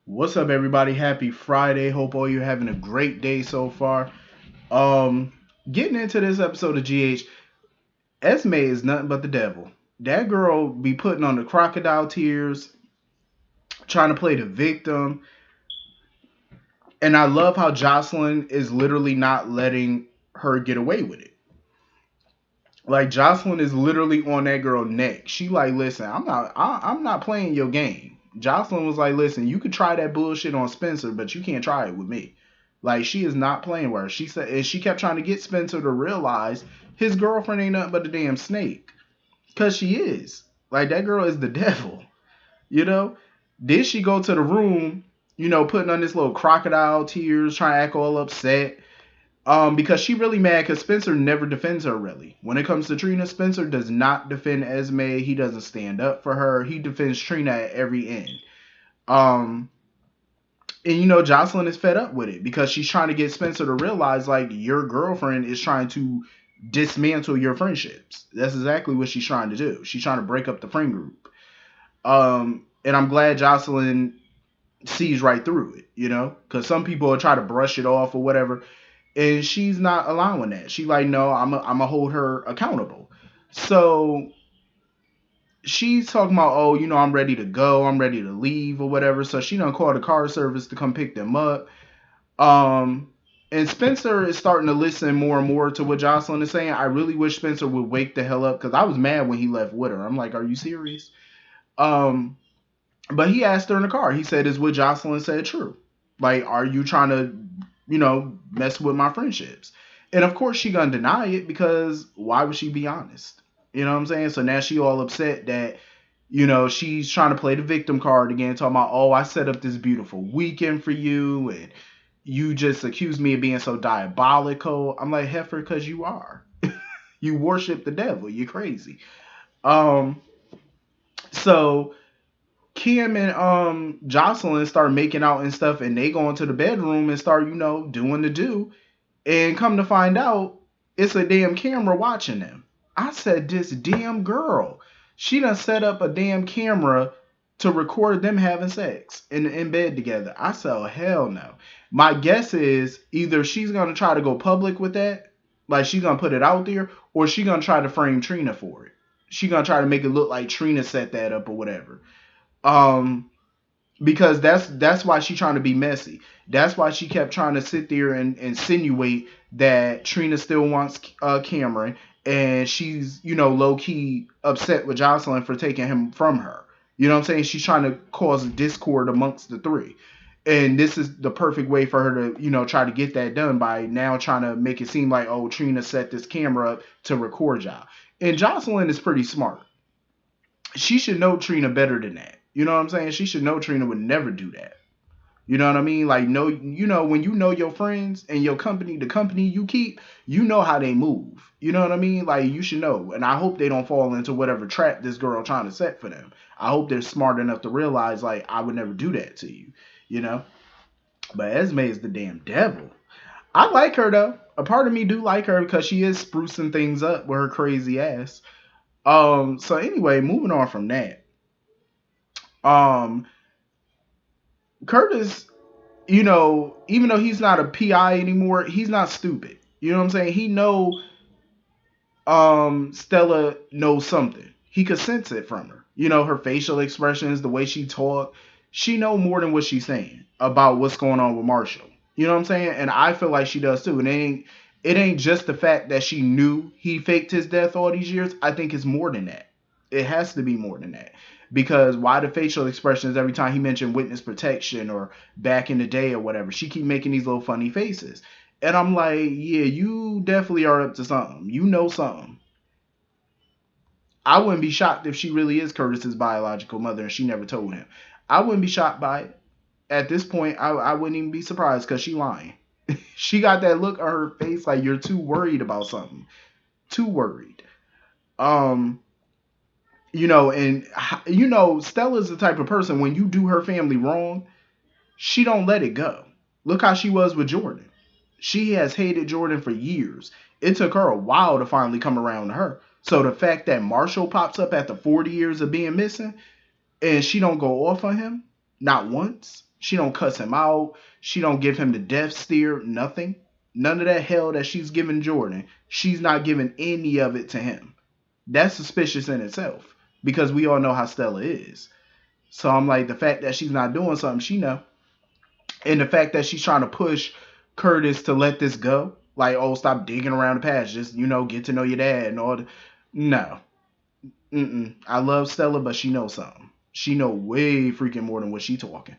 What's up, everybody? Happy Friday. Hope all you're having a great day so far. Um, Getting into this episode of GH, Esme is nothing but the devil. That girl be putting on the crocodile tears, trying to play the victim, and I love how Jocelyn is literally not letting her get away with it. Like Jocelyn is literally on that girl neck. She like, listen, I'm not playing your game. Jocelyn was like, listen, you could try that bullshit on Spencer, but you can't try it with me. Like she is not playing with her. She said, and she kept trying to get Spencer to realize his girlfriend ain't nothing but a damn snake, cause she is. Like that girl is the devil, you know. Then she go to the room, putting on this little crocodile tears, trying to act all upset. Because she really mad because Spencer never defends her really. When it comes to Trina, Spencer does not defend Esme. He doesn't stand up for her. He defends Trina at every end. Um, and Jocelyn is fed up with it because she's trying to get Spencer to realize like your girlfriend is trying to dismantle your friendships. That's exactly what she's trying to do. She's trying to break up the friend group. And I'm glad Jocelyn sees right through it, because some people will try to brush it off or whatever, and she's not allowing that. She like, no, I'm gonna hold her accountable. So she's talking about, oh, I'm ready to go, I'm ready to leave or whatever. So she done called the car service to come pick them up. Um, and Spencer is starting to listen more and more to what Jocelyn is saying. I really wish Spencer would wake the hell up because I was mad when he left with her. I'm like, are you serious? Um, but he asked her in the car. He said, is what Jocelyn said true? Like, are you trying to mess with my friendships? And of course she gonna deny it because why would she be honest? You know what I'm saying? So now she all upset that, she's trying to play the victim card again, talking about, oh, I set up this beautiful weekend for you and you just accused me of being so diabolical. I'm like, heifer, because you are. You worship the devil. You're crazy. Um, so Kim and Jocelyn start making out and stuff, and they go into the bedroom and start, doing the do. And come to find out, it's a damn camera watching them. I said, this damn girl, she done set up a damn camera to record them having sex in bed together. I said, oh, hell no. My guess is either she's going to try to go public with that, like she's going to put it out there, or she's going to try to frame Trina for it. She's going to try to make it look like Trina set that up or whatever. Um, because that's why she's trying to be messy. That's why she kept trying to sit there and insinuate that Trina still wants Cameron, and she's low key upset with Jocelyn for taking him from her. You know what I'm saying? She's trying to cause discord amongst the three, and this is the perfect way for her to try to get that done by now trying to make it seem like, oh, Trina set this camera up to record y'all. And Jocelyn is pretty smart. She should know Trina better than that. You know what I'm saying? She should know Trina would never do that. You know what I mean? Like, no, when you know your friends and your company, the company you keep, you know how they move. You know what I mean? Like, you should know. And I hope they don't fall into whatever trap this girl trying to set for them. I hope they're smart enough to realize, like, I would never do that to you. You know? But Esme is the damn devil. I like her, though. A part of me do like her because she is sprucing things up with her crazy ass. So anyway, moving on from that. Um, Curtis, even though he's not a PI anymore, he's not stupid. You know what I'm saying? He know Stella knows something. He could sense it from her. Her facial expressions, the way she talk. She know more than what she's saying about what's going on with Marshall. You know what I'm saying? And I feel like she does too. And it ain't just the fact that she knew he faked his death all these years. I think it's more than that. It has to be more than that. Because why the facial expressions every time he mentioned witness protection or back in the day or whatever, she keep making these little funny faces. And I'm like, yeah, you definitely are up to something. You know something. I wouldn't be shocked if she really is Curtis's biological mother and she never told him. I wouldn't be shocked by it. At this point, I wouldn't even be surprised because she lying. She got that look on her face like you're too worried about something. Too worried. Um, and Stella's the type of person when you do her family wrong, she don't let it go. Look how she was with Jordan. She has hated Jordan for years. It took her a while to finally come around to her. So the fact that Marshall pops up after 40 years of being missing and she don't go off on him, not once, She don't cuss him out. She don't give him the death stare. Nothing. None of that hell that she's giving Jordan. She's not giving any of it to him. That's suspicious in itself because we all know how Stella is. So I'm like, the fact that she's not doing something she know, and the fact that she's trying to push Curtis to let this go, like, oh, stop digging around the past, just get to know your dad and all. No, I love Stella, but she knows something. She know way freaking more than what she talking.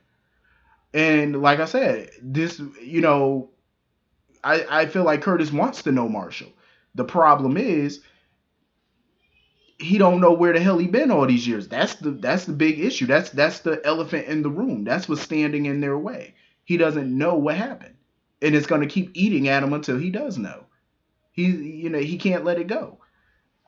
And like I said, this, I feel like Curtis wants to know Marshall. The problem is he don't know where the hell he been all these years. That's the big issue. That's the elephant in the room. That's what's standing in their way. He doesn't know what happened, and it's gonna keep eating at him until he does know. He can't let it go.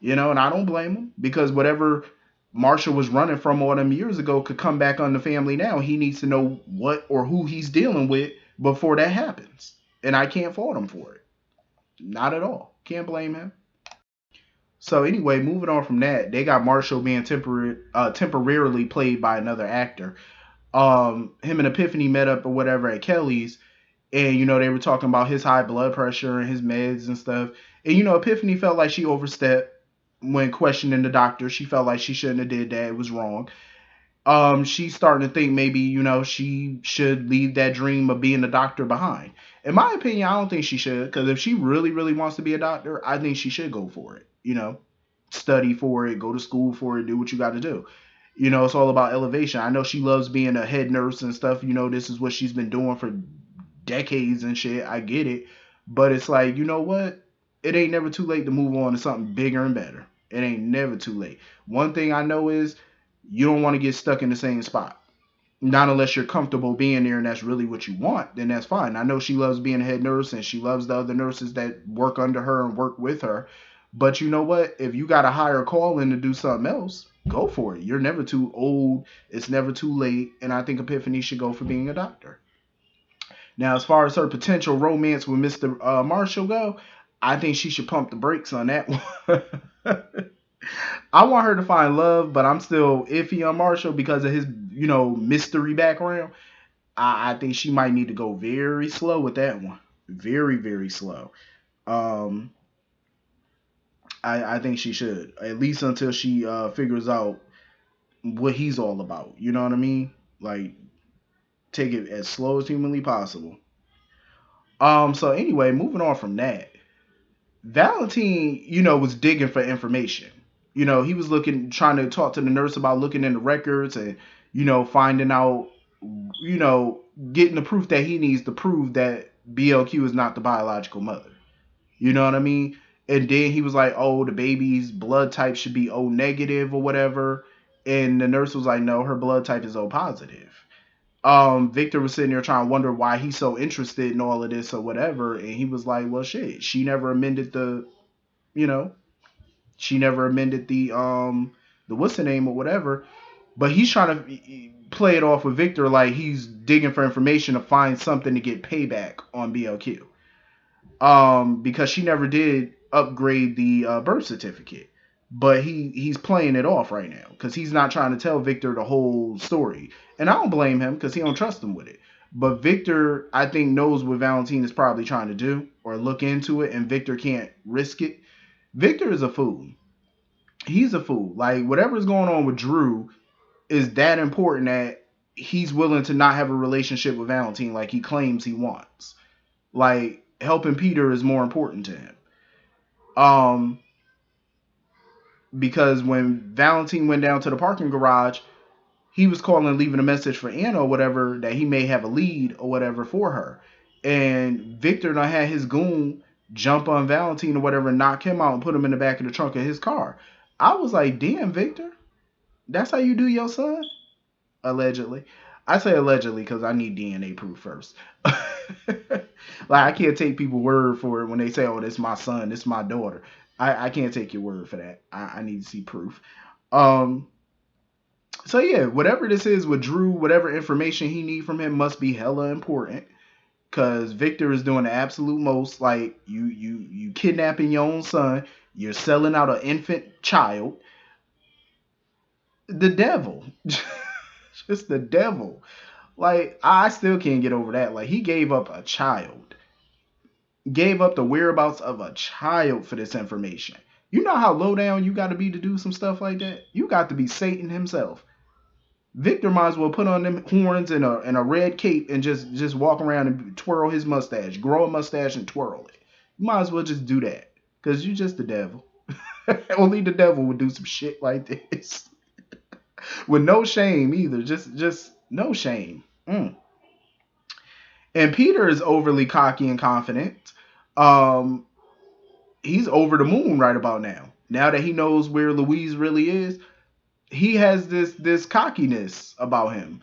And I don't blame him because whatever Marshall was running from all them years ago could come back on the family now. He needs to know what or who he's dealing with before that happens, and I can't fault him for it. Not at all. Can't blame him. So anyway, moving on from that, they got Marshall being temporarily played by another actor. Him and Epiphany met up or whatever at Kelly's, and they were talking about his high blood pressure and his meds and stuff. And Epiphany felt like she overstepped when questioning the doctor. She felt like she shouldn't have did that. It was wrong. She's starting to think maybe she should leave that dream of being a doctor behind. In my opinion, I don't think she should, because if she really, really wants to be a doctor, I think she should go for it. Study for it, go to school for it, do what you got to do. It's all about elevation. I know she loves being a head nurse and stuff. This is what she's been doing for decades and shit. I get it. But it's like, you know what? It ain't never too late to move on to something bigger and better. It ain't never too late. One thing I know is you don't want to get stuck in the same spot. Not unless you're comfortable being there and that's really what you want, then that's fine. I know she loves being a head nurse and she loves the other nurses that work under her and work with her. But you know what? If you got a higher calling to do something else, go for it. You're never too old. It's never too late. And I think Epiphany should go for being a doctor. Now, as far as her potential romance with Mr. Marshall go, I think she should pump the brakes on that one. I want her to find love, but I'm still iffy on Marshall because of his, mystery background. I think she might need to go very slow with that one. Very, very slow. I think she should, at least until she figures out what he's all about. You know what I mean? Like, take it as slow as humanly possible. So anyway, moving on from that, Valentine, was digging for information. He was trying to talk to the nurse about looking in the records and, finding out, getting the proof that he needs to prove that BLQ is not the biological mother. You know what I mean? And then he was like, oh, the baby's blood type should be O negative or whatever. And the nurse was like, no, her blood type is O positive. Victor was sitting there trying to wonder why he's so interested in all of this or whatever. And he was like, well, shit, she never amended the what's the name or whatever. But he's trying to play it off with Victor like he's digging for information to find something to get payback on BLQ. Because she never did upgrade the birth certificate. But he's playing it off right now because he's not trying to tell Victor the whole story. And I don't blame him because he don't trust him with it. But Victor, I think, knows what Valentine is probably trying to do or look into it, and Victor can't risk it. Victor is a fool. He's a fool. Like, whatever's going on with Drew is that important that he's willing to not have a relationship with Valentine like he claims he wants. Like, helping Peter is more important to him. Because when Valentine went down to the parking garage, he was calling, leaving a message for Anna or whatever, that he may have a lead or whatever for her. And Victor done had his goon jump on Valentine or whatever, knock him out and put him in the back of the trunk of his car. I was like, damn, Victor, that's how you do your son? Allegedly. I say allegedly because I need DNA proof first. Like, I can't take people's word for it when they say, oh, this is my son, this is my daughter. I can't take your word for that. I need to see proof. So yeah, whatever this is with Drew, whatever information he need from him must be hella important. Cause Victor is doing the absolute most. Like, you kidnapping your own son, you're selling out an infant child. The devil. Just the devil. Like, I still can't get over that. Like, he gave up a child, gave up the whereabouts of a child for this information. You know how low down you got to be to do some stuff like that? You got to be Satan himself. Victor might as well put on them horns and a red cape and just walk around and twirl his mustache, grow a mustache and twirl it. You might as well just do that, because you just the devil. Only the devil would do some shit like this. With no shame either. Just no shame. And Peter is overly cocky and confident. Um, he's over the moon right about now. Now that he knows where Louise really is, he has this cockiness about him.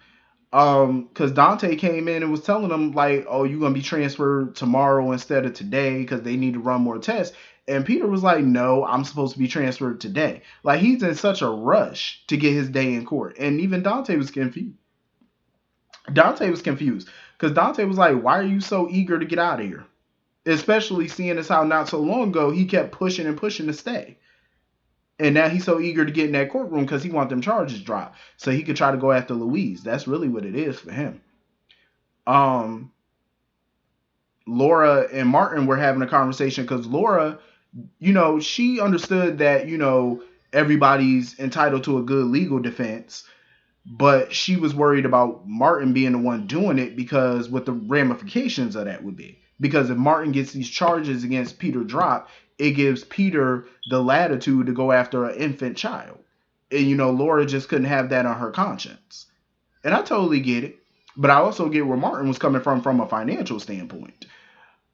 Because Dante came in and was telling him, like, oh, you're gonna be transferred tomorrow instead of today because they need to run more tests. And Peter was like, no, I'm supposed to be transferred today. Like, he's in such a rush to get his day in court. And even Dante was confused. Because Dante was like, why are you so eager to get out of here? Especially seeing as how not so long ago he kept pushing and pushing to stay. And now he's so eager to get in that courtroom because he wants them charges dropped so he could try to go after Louise. That's really what it is for him. Laura and Martin were having a conversation because Laura, she understood that, everybody's entitled to a good legal defense, but she was worried about Martin being the one doing it because what the ramifications of that would be. Because if Martin gets these charges against Peter dropped, it gives Peter the latitude to go after an infant child. And, Laura just couldn't have that on her conscience. And I totally get it. But I also get where Martin was coming from a financial standpoint.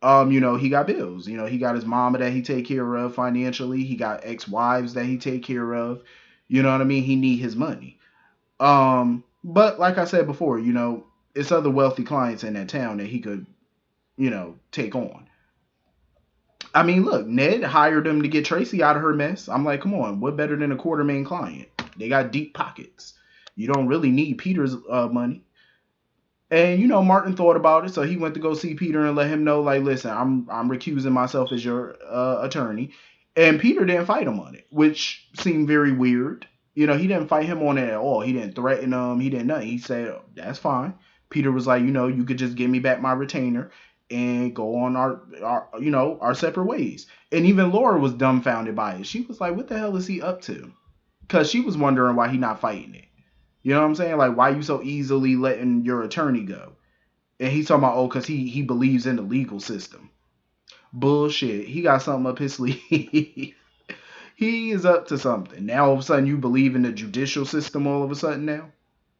He got bills. He got his mama that he take care of financially. He got ex-wives that he take care of. You know what I mean? He need his money. But like I said before, it's other wealthy clients in that town that he could, take on. I mean, look, Ned hired him to get Tracy out of her mess. I'm like, come on, what better than a Quartermain client? They got deep pockets. You don't really need Peter's money. And Martin thought about it, so he went to go see Peter and let him know, like, listen, I'm recusing myself as your attorney. And Peter didn't fight him on it, which seemed very weird. He didn't fight him on it at all. He didn't threaten him. He didn't nothing. He said, oh, that's fine. Peter was like, you could just give me back my retainer and go on our separate ways. And even Laura was dumbfounded by it. She was like, what the hell is he up to? Because she was wondering why he not fighting it. You know what I'm saying? Like, why you so easily letting your attorney go? And he's talking about, oh, because he believes in the legal system. Bullshit. He got something up his sleeve. He is up to something. Now, all of a sudden, you believe in the judicial system all of a sudden now?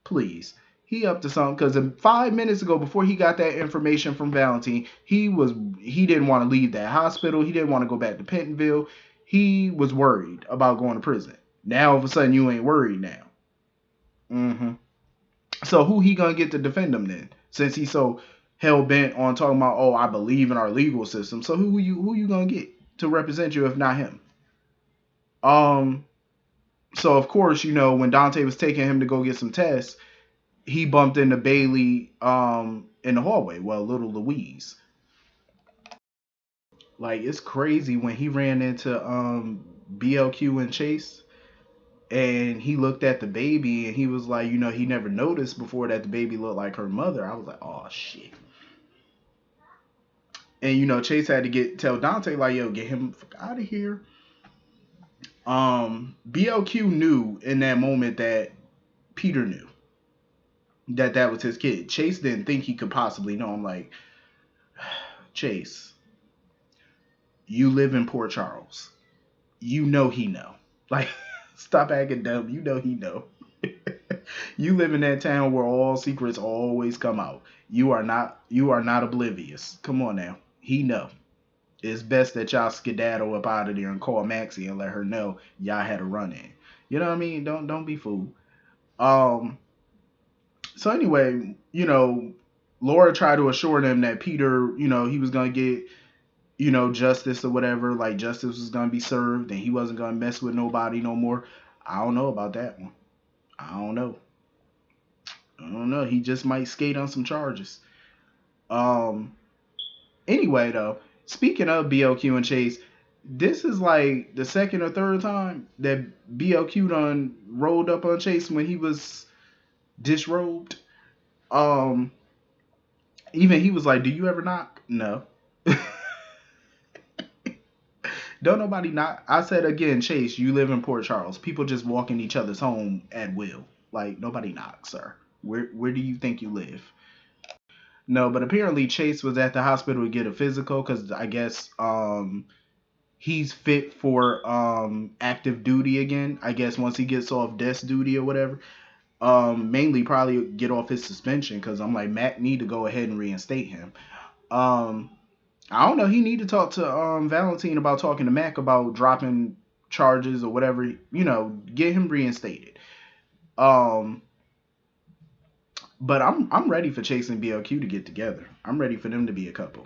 Please. He up to something. Because 5 minutes ago, before he got that information from Valentine, he didn't want to leave that hospital. He didn't want to go back to Pentonville. He was worried about going to prison. Now, all of a sudden, you ain't worried now. So who he gonna get to defend him then? Since he's so hell bent on talking about, oh, I believe in our legal system. So who you gonna get to represent you if not him? So of course, when Dante was taking him to go get some tests, he bumped into Bailey in the hallway. Well, little Louise. Like, it's crazy when he ran into BLQ and Chase. And he looked at the baby and he was like, he never noticed before that the baby looked like her mother. I was like, oh shit. And Chase had to tell Dante, like, yo, get him out of here. BLQ knew in that moment that Peter knew that was his kid. Chase didn't think he could possibly know. I'm like, Chase, you live in Port Charles. He know. Like, stop acting dumb. He know. You live in that town where all secrets always come out. You are not oblivious. Come on now. He know. It's best that y'all skedaddle up out of there and call Maxie and let her know y'all had a run in. You know what I mean? Don't be fooled. So anyway, Laura tried to assure them that Peter, he was gonna get, justice or whatever, like justice was gonna be served and he wasn't gonna mess with nobody no more. I don't know about that one. I don't know. He just might skate on some charges. Anyway, though, speaking of BLQ and Chase, this is like the second or third time that BLQ done rolled up on Chase when he was disrobed. Um, even he was like, "Do you ever knock?" No. Don't nobody knock. I said again, Chase, you live in Port Charles. People just walk in each other's home at will. Like nobody knocks, sir. Where do you think you live? No, but apparently Chase was at the hospital to get a physical because I guess he's fit for active duty again. I guess once he gets off desk duty or whatever. Mainly probably get off his suspension because I'm like Mac need to go ahead and reinstate him. Um, I don't know. He need to talk to Valentine about talking to Mac about dropping charges or whatever. Get him reinstated. Um, but I'm ready for Chase and BLQ to get together. I'm ready for them to be a couple.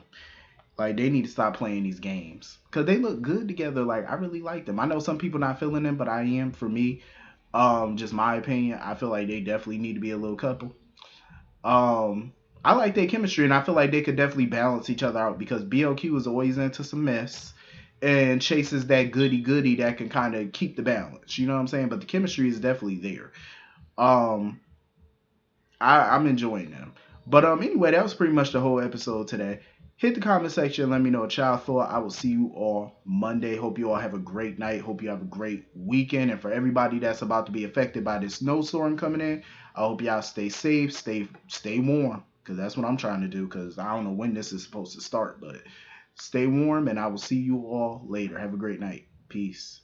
Like they need to stop playing these games because they look good together. Like I really like them. I know some people not feeling them, but I am. For me, just my opinion. I feel like they definitely need to be a little couple. Um, I like their chemistry, and I feel like they could definitely balance each other out because BLQ is always into some mess, and Chase is that goody goody that can kind of keep the balance. You know what I'm saying? But the chemistry is definitely there. Um, I'm enjoying them. But anyway, that was pretty much the whole episode today. Hit the comment section. Let me know what y'all thought. I will see you all Monday. Hope you all have a great night. Hope you have a great weekend. And for everybody that's about to be affected by this snowstorm coming in, I hope y'all stay safe, stay warm, because that's what I'm trying to do. Because I don't know when this is supposed to start, but stay warm. And I will see you all later. Have a great night. Peace.